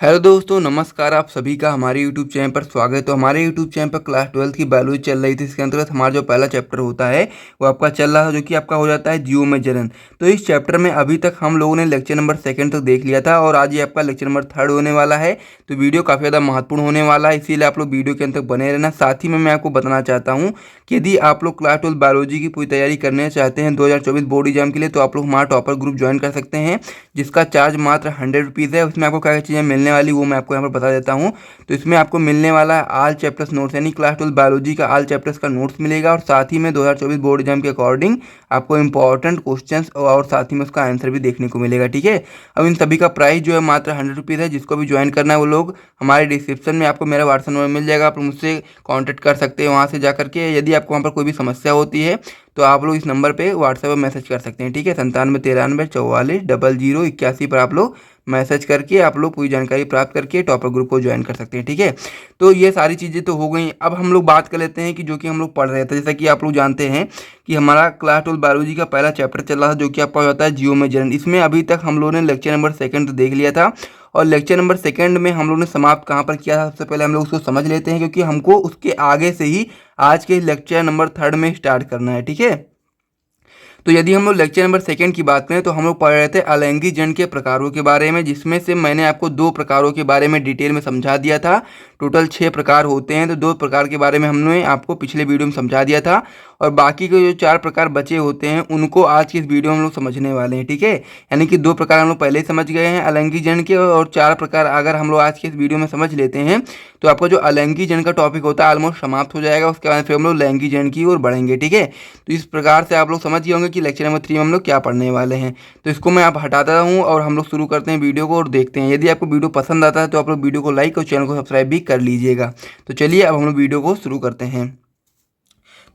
Hello दोस्तों, नमस्कार। आप सभी का हमारे यूट्यूब चैनल पर स्वागत है। तो हमारे यूट्यूब चैनल पर क्लास 12 की बायोलॉजी चल रही थी। इसके अंतर्गत हमारा जो पहला चैप्टर होता है वो आपका चल रहा था, जो कि आपका हो जाता है जीवों में जनन। तो इस चैप्टर में अभी तक हम लोगों ने लेक्चर नंबर 2 तक देख लिया था और आज ये आपका लेक्चर नंबर 3 होने वाला है। तो वीडियो काफ़ी ज़्यादा महत्वपूर्ण होने वाला है, इसीलिए आप लोग वीडियो के अंत तक बने रहना। साथ ही में मैं आपको बताना चाहता हूँ कि यदि आप लोग क्लास 12 बायोलॉजी की पूरी तैयारी करने चाहते हैं 2024 बोर्ड एग्जाम के लिए, तो आप लोग हमारा टॉपर ग्रुप ज्वाइन कर सकते हैं, जिसका चार्ज मात्र 100 रुपीज़ है। उसमें आपको क्या क्या चीज़ें मिलने वाली वो मैं आपको यहाँ पर बता देता हूँ। तो इसमें आपको मिलने वाला है ऑल चैप्टर्स नोट्स, यानी क्लास 12 बायोलॉजी का ऑल चैप्टर्स का नोट्स मिलेगा, और साथ ही में 2024 बोर्ड एग्जाम के अकॉर्डिंग आपको इंपॉर्टेंट क्वेश्चंस और साथ ही में उसका आंसर भी देखने को मिलेगा। ठीक है, अब इन सभी का प्राइस जो है मात्र 100 रुपीज़ है। जिसको भी ज्वाइन करना है वो लोग हमारे डिस्क्रिप्शन में आपको मेरा व्हाट्सएप नंबर मिल जाएगा, आप मुझसे कॉन्टैक्ट कर सकते हैं वहाँ से जा करके। यदि आपको वहाँ पर कोई भी समस्या होती है तो आप लोग इस नंबर पे व्हाट्सएप पर मैसेज कर सकते हैं। ठीक है, 9793440081 पर आप लोग मैसेज करके आप लोग पूरी जानकारी प्राप्त करके टॉपर ग्रुप को ज्वाइन कर सकते हैं। ठीक है, तो ये सारी चीज़ें तो हो गई। अब हम लोग बात कर लेते हैं कि जो कि हम लोग पढ़ रहे थे। जैसा कि आप लोग जानते हैं कि हमारा क्लास 12 बायोलॉजी का पहला चैप्टर चल रहा था, जो कि आपका होता है जीवो में जनन। इसमें अभी तक हम लोगों ने लेक्चर नंबर 2 देख लिया था, और लेक्चर नंबर 2 में हम लोग ने समाप्त कहाँ पर किया था सबसे पहले हम लोग उसको समझ लेते हैं, क्योंकि हमको उसके आगे से ही आज के लेक्चर नंबर 3 में स्टार्ट करना है। ठीक है, तो यदि हम लोग लेक्चर नंबर 2 की बात करें तो हम लोग पढ़ रहे थे अलैंगी जनन के प्रकारों के बारे में, जिसमें से मैंने आपको 2 प्रकारों के बारे में डिटेल में समझा दिया था। टोटल 6 प्रकार होते हैं, तो 2 प्रकार के बारे में हमने आपको पिछले वीडियो में समझा दिया था, और बाकी के जो 4 प्रकार बचे होते हैं उनको आज की इस वीडियो में हम लोग समझने वाले हैं। ठीक है, यानी कि 2 प्रकार हम लोग पहले ही समझ गए हैं अलैंगी जनन के, और 4 प्रकार अगर हम लोग आज के इस वीडियो में समझ लेते हैं तो आपका जो अलैंगी जनन का टॉपिक होता है ऑलमोस्ट समाप्त हो जाएगा। उसके बाद फिर हम लोग लैंगी जनन की ओर बढ़ेंगे। ठीक है, तो इस प्रकार से आप लोग समझ गए होंगे कि लेक्चर नंबर 3 में हम लोग क्या पढ़ने वाले हैं। तो इसको मैं आप हटाता हूँ और हम लोग शुरू करते हैं वीडियो को और देखते हैं। यदि आपको वीडियो पसंद आता है तो आप लोग वीडियो को लाइक और चैनल को सब्सक्राइब भी कर लीजिएगा। तो चलिए अब हम लोग वीडियो को शुरू करते हैं।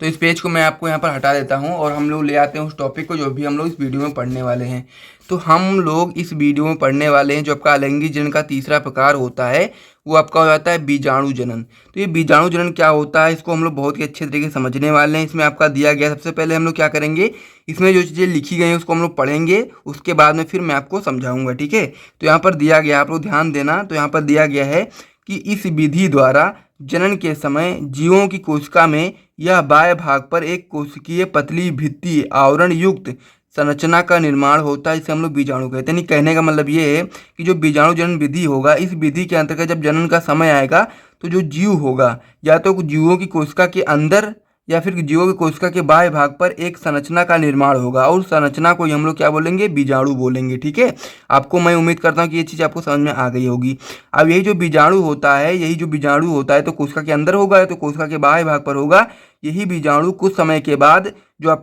तो इस पेज को मैं आपको यहाँ पर हटा देता हूँ और हम लोग ले आते हैं उस टॉपिक को जो भी हम लोग इस वीडियो में पढ़ने वाले हैं। तो हम लोग इस वीडियो में पढ़ने वाले हैं जो आपका अलैंगी जनन का तीसरा प्रकार होता है, वो आपका हो जाता है बीजाणु जनन। तो ये बीजाणु जनन क्या होता है, इसको हम लोग बहुत ही अच्छे तरीके से समझने वाले हैं। इसमें आपका दिया गया, सबसे पहले हम लोग क्या करेंगे, इसमें जो चीज़ें लिखी गई हैं उसको हम लोग पढ़ेंगे, उसके बाद में फिर मैं आपको समझाऊंगा। ठीक है, तो यहाँ पर दिया गया, आप लोग ध्यान देना, तो यहाँ पर दिया गया है कि इस विधि द्वारा जनन के समय जीवों की कोशिका में यह बाह्य भाग पर एक कोशिकीय पतली भित्ति आवरण युक्त संरचना का निर्माण होता है, इसे हम लोग बीजाणु कहते हैं। यानी कहने का मतलब ये है कि जो बीजाणु जनन विधि होगा, इस विधि के अंतर्गत जब जनन का समय आएगा तो जो जीव होगा या तो जीवों की कोशिका के अंदर या फिर जीवों की कोशिका के बाह्य भाग पर एक संरचना का निर्माण होगा, और उस संरचना को ही हम लोग क्या बोलेंगे, बीजाणु बोलेंगे। ठीक है, आपको मैं उम्मीद करता हूँ कि ये चीज़ आपको समझ में आ गई होगी। अब यही जो बीजाणु होता है, यही जो बीजाणु होता है तो कोशिका के अंदर होगा या तो कोशिका के बाह्य भाग पर होगा। यही बीजाणु कुछ समय के बाद जो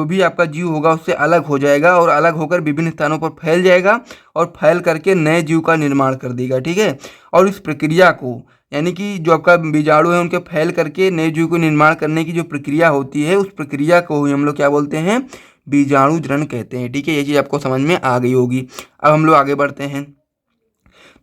भी आपका जीव होगा उससे अलग हो जाएगा, और अलग होकर विभिन्न स्थानों पर फैल जाएगा और फैल करके नए जीव का निर्माण कर देगा। ठीक है, और इस प्रक्रिया को, यानी कि जो आपका बीजाणु है उनके फैल करके नए जीव को निर्माण करने की जो प्रक्रिया होती है, उस प्रक्रिया को ही हम लोग क्या बोलते हैं, बीजाणु जनन कहते हैं। ठीक है, ये चीज़ आपको समझ में आ गई होगी। अब हम लोग आगे बढ़ते हैं।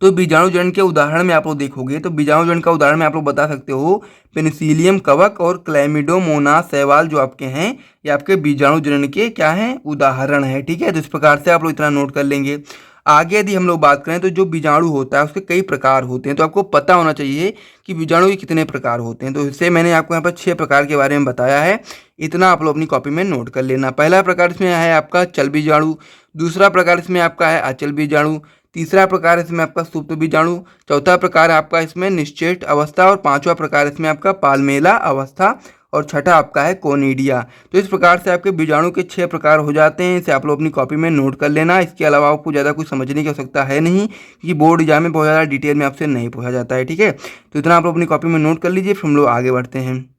तो बीजाणु जनन के उदाहरण में आप लोग देखोगे तो बीजाणु जनन का उदाहरण में आप लोग बता सकते हो पेनिसिलियम कवक और क्लैमिडोमोनास शैवाल जो आपके हैं, ये आपके बीजाणु जनन के क्या हैं, उदाहरण है। ठीक है, तो इस प्रकार से आप लोग इतना नोट कर लेंगे। आगे यदि हम लोग बात करें तो जो बीजाणु होता है उसके कई प्रकार होते हैं, तो आपको पता होना चाहिए कि बीजाणु के कितने प्रकार होते हैं। तो इससे मैंने आपको यहाँ पर 6 प्रकार के बारे में बताया है, इतना आप लोग अपनी कॉपी में नोट कर लेना। पहला प्रकार इसमें है आपका चल बीजाणु, दूसरा प्रकार इसमें आपका है अचल बीजाणु, तीसरा प्रकार इसमें आपका सुप्त बीजाणु, चौथा प्रकार आपका इसमें निश्चेष्ट अवस्था, और पांचवा प्रकार इसमें आपका पाल्मेला अवस्था, और छठा आपका है कोनिडिया। तो इस प्रकार से आपके बीजाणु के 6 प्रकार हो जाते हैं। इसे आप लोग अपनी कॉपी में नोट कर लेना। इसके अलावा आपको ज़्यादा कुछ समझने की आवश्यकता है नहीं, क्योंकि बोर्ड एग्जाम में बहुत ज़्यादा डिटेल में आपसे नहीं पूछा जाता है। ठीक है, तो इतना आप लोग अपनी कॉपी में नोट कर लीजिए, फिर हम लोग आगे बढ़ते हैं।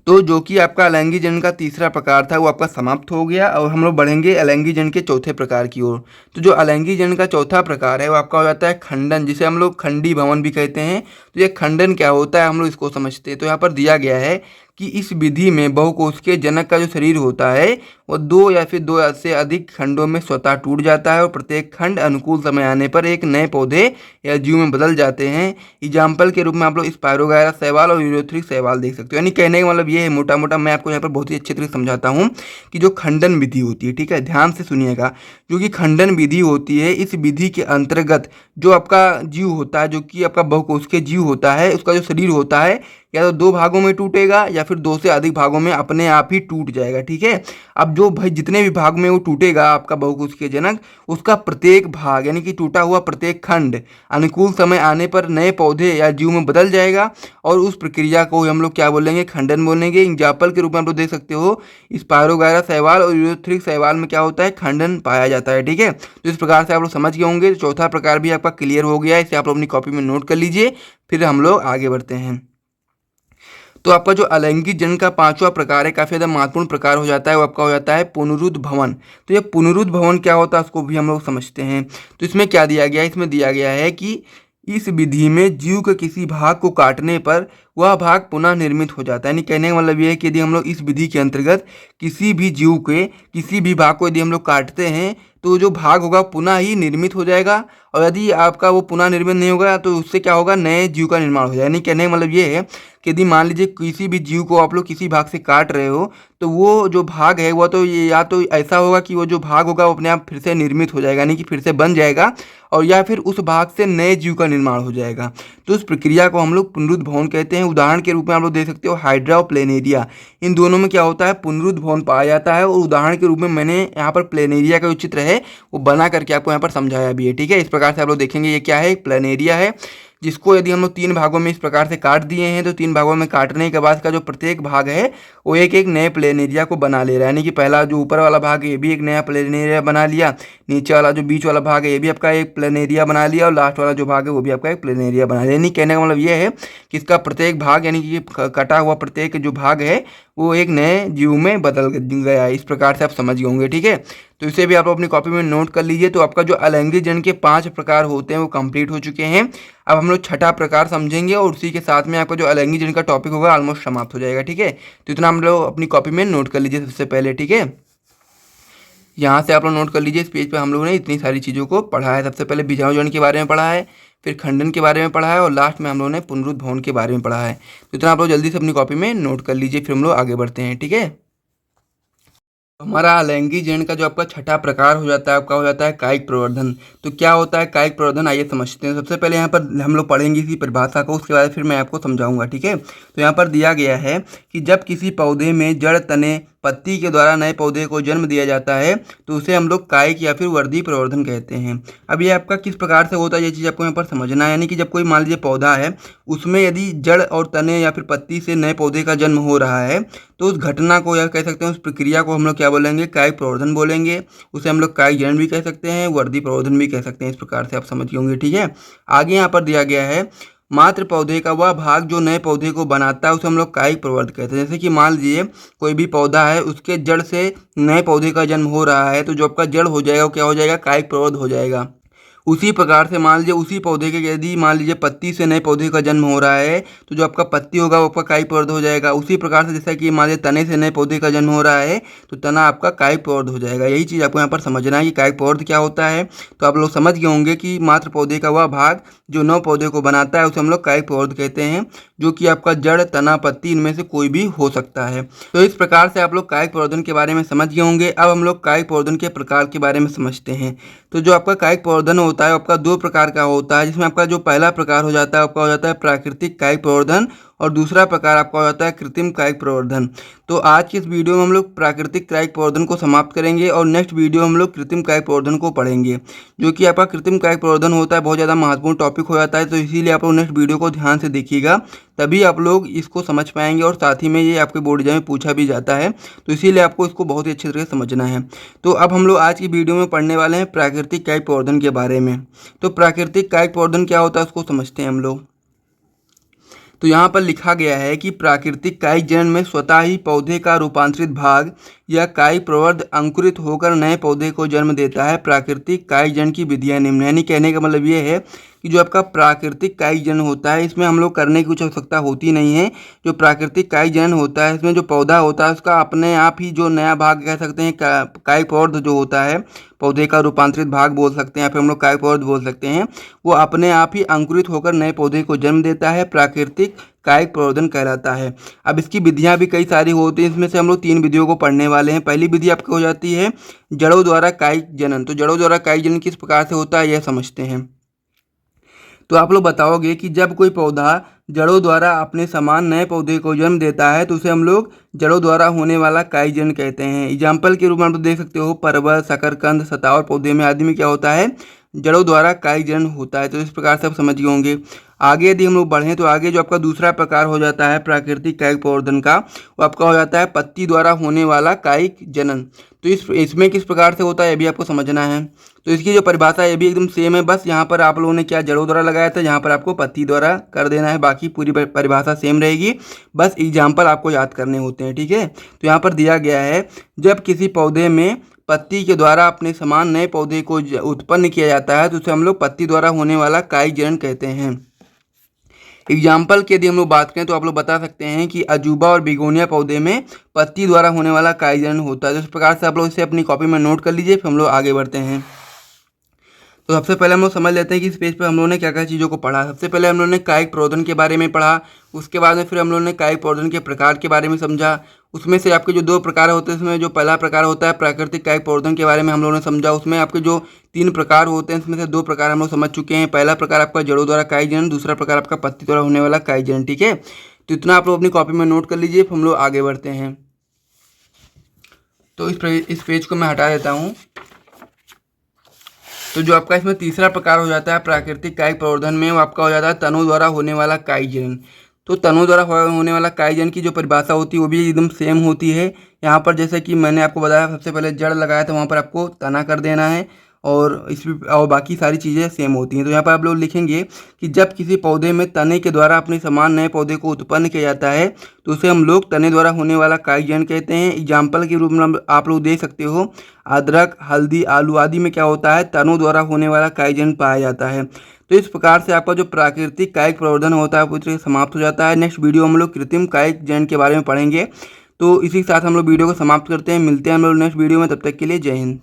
तो जो कि आपका अलैंगी जनन का तीसरा प्रकार था वो आपका समाप्त हो गया, और हम लोग बढ़ेंगे अलैंगी जनन के चौथे प्रकार की ओर। तो जो अलैंगी जनन का चौथा प्रकार है वो आपका हो जाता है खंडन, जिसे हम लोग खंडी भवन भी कहते हैं। तो ये खंडन क्या होता है हम लोग इसको समझते हैं। तो यहाँ पर दिया गया है कि इस विधि में बहुकोशिकीय जनक का जो शरीर होता है वो 2 या फिर 2 से अधिक खंडों में स्वतः टूट जाता है और प्रत्येक खंड अनुकूल समय आने पर एक नए पौधे या जीव में बदल जाते हैं। एग्जाम्पल के रूप में आप लोग स्पायरोगायरा शैवाल और यूरोथ्रिक शैवाल देख सकते हो। यानी कहने का मतलब ये है मोटा मोटा, मैं आपको यहाँ पर बहुत ही अच्छे तरीके से समझाता हूँ कि जो खंडन विधि होती है, ठीक है, ध्यान से सुनिएगा। जो कि खंडन विधि होती है, इस विधि के अंतर्गत जो आपका जीव होता है, जो कि आपका बहुकोशिकीय जीव होता है, उसका जो शरीर होता है या तो 2 भागों में टूटेगा या फिर 2 से अधिक भागों में अपने आप ही टूट जाएगा, ठीक है। अब जो भाई जितने भी भाग में वो टूटेगा आपका बहुकोशिकीय जनक, उसका प्रत्येक भाग यानी कि टूटा हुआ प्रत्येक खंड अनुकूल समय आने पर नए पौधे या जीव में बदल जाएगा और उस प्रक्रिया को हम लोग क्या बोलेंगे, खंडन बोलेंगे। एग्जाम्पल के रूप में आप लोग देख सकते हो स्पायरोगायरा शैवाल और यूरोथ्रिक शैवाल में क्या होता है, खंडन पाया जाता है, ठीक है। तो इस प्रकार से आप लोग समझ गए होंगे। चौथा प्रकार भी आपका क्लियर हो गया है, इसे आप लोग अपनी कॉपी में नोट कर लीजिए, फिर हम लोग आगे बढ़ते हैं। तो आपका जो अलैंगिक जनन का 5वां प्रकार है, काफ़ी ज़्यादा महत्वपूर्ण प्रकार हो जाता है, वो आपका हो जाता है पुनरुद्भवन। तो ये पुनरुद्भवन क्या होता है उसको भी हम लोग समझते हैं। तो इसमें क्या दिया गया है, इसमें दिया गया है कि इस विधि में जीव के किसी भाग को काटने पर वह भाग पुनः निर्मित हो जाता है। यानी कहने का मतलब ये है कि यदि हम लोग इस विधि के अंतर्गत किसी भी जीव के किसी भी भाग को यदि हम लोग काटते हैं तो जो भाग होगा पुनः ही निर्मित हो जाएगा, और यदि आपका वो पुनः निर्मित नहीं होगा तो उससे क्या होगा, नए जीव का निर्माण हो जाएगा। यानी कहने का मतलब ये है कि यदि मान लीजिए किसी भी जीव को आप लोग किसी भाग से काट रहे हो तो वो जो भाग है वो तो ये या तो ऐसा होगा कि वो जो भाग होगा वो अपने आप फिर से निर्मित हो जाएगा, यानी कि फिर से बन जाएगा, और या फिर उस भाग से नए जीव का निर्माण हो जाएगा। तो उस प्रक्रिया को हम लोग पुनरुद्भवन कहते हैं। उदाहरण के रूप में आप लोग देख सकते हो हाइड्रा और प्लेनेरिया, इन दोनों में क्या होता है, पुनरुद्भवन पाया जाता है। और उदाहरण के रूप में मैंने यहाँ पर प्लेनेरिया का जो चित्र है वो बना करके आपको यहाँ पर समझाया भी है, ठीक है। इस प्रकार से आप लोग देखेंगे ये क्या है, प्लेनेरिया है, जिसको यदि हम लोग 3 भागों में इस प्रकार से काट दिए हैं तो 3 भागों में काटने के बाद का जो प्रत्येक भाग है वो एक एक नए प्लेनेरिया को बना ले रहा है। यानी कि पहला जो ऊपर वाला भाग है ये भी एक नया प्लेनेरिया बना लिया, नीचे वाला जो बीच वाला भाग है ये भी आपका एक प्लेनेरिया बना लिया, और लास्ट वाला जो भाग है वो भी आपका एक प्लेनेरिया बना लिया। यानी कहने का मतलब ये है कि इसका प्रत्येक भाग यानी कि कटा हुआ प्रत्येक जो भाग है वो एक नए जीव में बदल गया है। इस प्रकार से आप समझ गए होंगे, ठीक है। तो इसे भी आप अपनी कॉपी में नोट कर लीजिए। तो आपका जो अलैंगिक जनन के 5 प्रकार होते हैं वो कंप्लीट हो चुके हैं। अब हम लोग छठा प्रकार समझेंगे और उसी के साथ में आपका जो अलैंगिक जनन का टॉपिक होगा ऑलमोस्ट समाप्त हो जाएगा, ठीक है। तो इतना हम लोग अपनी कॉपी में नोट कर लीजिए सबसे पहले, ठीक है। यहाँ से आप लोग नोट कर लीजिए, इस पेज पे हम लोगों ने इतनी सारी चीज़ों को पढ़ा है। सबसे पहले बीजाणु जनन के बारे में पढ़ा है, फिर खंडन के बारे में पढ़ा है, और लास्ट में हम लोगों ने पुनरुद्भवन के बारे में पढ़ा है। तो इतना आप लोग जल्दी से अपनी कॉपी में नोट कर लीजिए, फिर हम लोग आगे बढ़ते हैं, ठीक है। हमारा अलैंगिक जनन का जो आपका छठा प्रकार हो जाता है आपका हो जाता है कायिक प्रवर्धन। तो क्या होता है कायिक प्रवर्धन, आइए समझते हैं। सबसे पहले यहाँ पर हम लोग पढ़ेंगे इसी परिभाषा को, उसके बाद फिर मैं आपको समझाऊंगा, ठीक है। तो यहाँ पर दिया गया है कि जब किसी पौधे में जड़, तने, पत्ती के द्वारा नए पौधे को जन्म दिया जाता है तो उसे हम लोग कायिक या फिर वर्धी प्रवर्धन कहते हैं। अब ये आपका किस प्रकार से होता है ये चीज़ आपको यहाँ पर समझना है। यानी कि जब कोई मान लीजिए पौधा है उसमें यदि जड़ और तने या फिर पत्ती से नए पौधे का जन्म हो रहा है तो उस घटना को या कह सकते हैं उस प्रक्रिया को हम लोग क्या बोलेंगे, कायिक प्रवर्धन बोलेंगे। उसे हम लोग कायिक जनन भी कह सकते हैं, वर्धी प्रवर्धन भी कह सकते हैं। इस प्रकार से आप समझ होंगे, ठीक है। आगे यहाँ पर दिया गया है मात्र पौधे का वह भाग जो नए पौधे को बनाता है उसे हम लोग कायिक प्रवर्धन कहते हैं। जैसे कि मान लीजिए कोई भी पौधा है उसके जड़ से नए पौधे का जन्म हो रहा है तो जो आपका जड़ हो जाएगा वो क्या हो जाएगा, कायिक प्रवर्धन हो जाएगा। उसी प्रकार से मान लीजिए उसी पौधे के यदि मान लीजिए पत्ती से नए पौधे का जन्म हो रहा है तो जो आपका पत्ती होगा वो आपका कायिक प्रवर्धन हो जाएगा। उसी प्रकार से जैसा कि मान लीजिए तने से नए पौधे का जन्म हो रहा है तो तना आपका कायिक प्रवर्धन हो जाएगा। यही चीज़ आपको यहाँ पर समझना है कि कायिक प्रवर्धन क्या होता है। तो आप लोग समझ गए होंगे कि मात्र पौधे का वह भाग जो नौ पौधे को बनाता है उसे हम लोग कायिक प्रवर्धन कहते हैं, जो कि आपका जड़, तना, पत्ती इनमें से कोई भी हो सकता है। तो इस प्रकार से आप लोग कायिक प्रवर्धन के बारे में समझ गए होंगे। अब हम लोग कायिक प्रवर्धन के प्रकार के बारे में समझते हैं। तो जो आपका कायिक प्रवर्धन होता है आपका 2 प्रकार का होता है, जिसमें आपका जो पहला प्रकार हो जाता है आपका हो जाता है प्राकृतिक कायिक प्रवर्धन और दूसरा प्रकार आपका हो जाता है कृत्रिम कायिक प्रवर्धन। तो आज की इस वीडियो में हम लोग प्राकृतिक कायिक प्रवर्धन को समाप्त करेंगे और नेक्स्ट वीडियो हम लोग कृत्रिम कायिक प्रवर्धन को पढ़ेंगे। जो कि आपका कृत्रिम कायिक प्रवर्धन होता है बहुत ज़्यादा महत्वपूर्ण टॉपिक हो जाता है, तो इसीलिए आप लोग नेक्स्ट वीडियो को ध्यान से देखिएगा, तभी आप लोग इसको समझ पाएंगे। और साथ ही में ये आपके बोर्ड एग्जाम में पूछा भी जाता है, तो इसीलिए आपको इसको बहुत ही अच्छे तरीके से समझना है। तो अब हम लोग आज की वीडियो में पढ़ने वाले हैं प्राकृतिक कायिक प्रवर्धन के बारे में। तो प्राकृतिक कायिक प्रवर्धन क्या होता है उसको समझते हैं हम लोग। तो यहाँ पर लिखा गया है कि प्राकृतिक कायिक जनन में स्वतः ही पौधे का रूपांतरित भाग यह कायिक प्रवर्ध अंकुरित होकर नए पौधे को जन्म देता है। प्राकृतिक कायिक जनन की विधियाँ निम्न, यानी कहने का मतलब ये है कि जो आपका प्राकृतिक कायिक जनन होता है इसमें हम लोग करने की कुछ आवश्यकता होती नहीं है। जो प्राकृतिक कायिक जनन होता है इसमें जो पौधा होता है उसका अपने आप ही जो नया भाग कह सकते हैं कायिक प्रवर्ध जो होता है, पौधे का रूपांतरित भाग बोल सकते हैं या फिर हम लोग कायिक प्रवर्ध बोल सकते हैं, वो अपने आप ही अंकुरित होकर नए पौधे को जन्म देता है। प्राकृतिक कायिक प्रवर्धन कहलाता है। अब इसकी विधियां भी कई सारी होती हैं, इसमें से हम लोग 3 विधियों को पढ़ने वाले हैं। पहली विधि आपकी हो जाती है जड़ों द्वारा कायिक जनन। तो जड़ों द्वारा कायिक जनन किस प्रकार से होता है यह समझते हैं। तो आप लोग बताओगे कि जब कोई पौधा जड़ों द्वारा अपने समान नए पौधे को जन्म देता है तो उसे हम लोग जड़ों द्वारा होने वाला कायिक जनन कहते हैं। एग्जाम्पल के रूप में आप लोग देख सकते हो परवल, शकरकंद, शतावर पौधे में आदि में क्या होता है, जड़ों द्वारा कायिक जनन होता है। तो इस प्रकार से आप समझ गए होंगे। आगे यदि हम लोग बढ़ें तो आगे जो आपका दूसरा प्रकार हो जाता है प्राकृतिक कायिक प्रवर्धन का, वो आपका हो जाता है पत्ती द्वारा होने वाला कायिक जनन। तो इसमें किस प्रकार से होता है ये भी आपको समझना है। तो इसकी जो परिभाषा है ये भी एकदम सेम है, बस यहाँ पर आप लोगों ने क्या जड़ों द्वारा लगाया था, यहाँ पर आपको पत्ती द्वारा कर देना है, बाकी पूरी परिभाषा सेम रहेगी, बस एग्जाम्पल आपको याद करने होते हैं। ठीक है, तो यहाँ पर दिया गया है जब किसी पौधे में पत्ती के द्वारा अपने समान नए पौधे को उत्पन्न किया जाता है तो उसे हम लोग पत्ती द्वारा होने वाला कायिक जनन कहते हैं। एग्जाम्पल की यदि हम लोग बात करें तो आप लोग बता सकते हैं कि अजूबा और बिगोनिया पौधे में पत्ती द्वारा होने वाला कायिक जनन होता है। तो इस प्रकार से आप लोग इसे अपनी कॉपी में नोट कर लीजिए, फिर हम लोग आगे बढ़ते हैं। तो सबसे पहले हम लोग समझ लेते हैं कि इस पेज पर हम लोगों ने क्या क्या चीज़ों को पढ़ा। सबसे पहले हम लोगों ने कायिक प्रवर्धन के बारे में पढ़ा, उसके बाद में फिर हम लोगों ने कायिक प्रवर्धन के प्रकार के बारे में समझा। उसमें से आपके जो 2 प्रकार होते हैं इसमें जो पहला प्रकार होता है प्राकृतिक कायिक प्रवर्धन के बारे में हम लोगों ने समझा। उसमें आपके जो 3 प्रकार होते हैं इसमें से 2 प्रकार हम लोग समझ चुके हैं। पहला प्रकार आपका जड़ों द्वारा कायिक जनन, दूसरा प्रकार आपका पत्ती द्वारा होने वाला कायिक जनन। ठीक है, तो इतना आप लोग अपनी कॉपी में नोट कर लीजिए, फिर हम लोग आगे बढ़ते हैं। तो इस पेज को मैं हटा देता हूँ। तो जो आपका इसमें तीसरा प्रकार हो जाता है प्राकृतिक कायिक प्रवर्धन में, वो आपका हो जाता है तनों द्वारा होने वाला कायिक जनन। तो तनों द्वारा होने वाला कायिक जनन की जो परिभाषा होती है वो भी एकदम सेम होती है। यहाँ पर जैसे कि मैंने आपको बताया सबसे पहले जड़ लगाया था, वहाँ पर आपको तना कर देना है और बाकी सारी चीज़ें सेम होती हैं। तो यहाँ पर आप लोग लिखेंगे कि जब किसी पौधे में तने के द्वारा अपने समान नए पौधे को उत्पन्न किया जाता है तो उसे हम लोग तने द्वारा होने वाला कायिक जनन कहते हैं। एग्जाम्पल के रूप में आप लोग देख सकते हो अदरक, हल्दी, आलू आदि में क्या होता है, तनों द्वारा होने वाला कायिक जनन पाया जाता है। तो इस प्रकार से आपका जो प्राकृतिक कायिक प्रवर्धन होता है पूरी तरह समाप्त हो जाता है। नेक्स्ट वीडियो हम लोग कृत्रिम कायिक जनन के बारे में पढ़ेंगे। तो इसी के साथ हम लोग वीडियो को समाप्त करते हैं, मिलते हैं हम लोग नेक्स्ट वीडियो में, तब तक के लिए जय हिंद।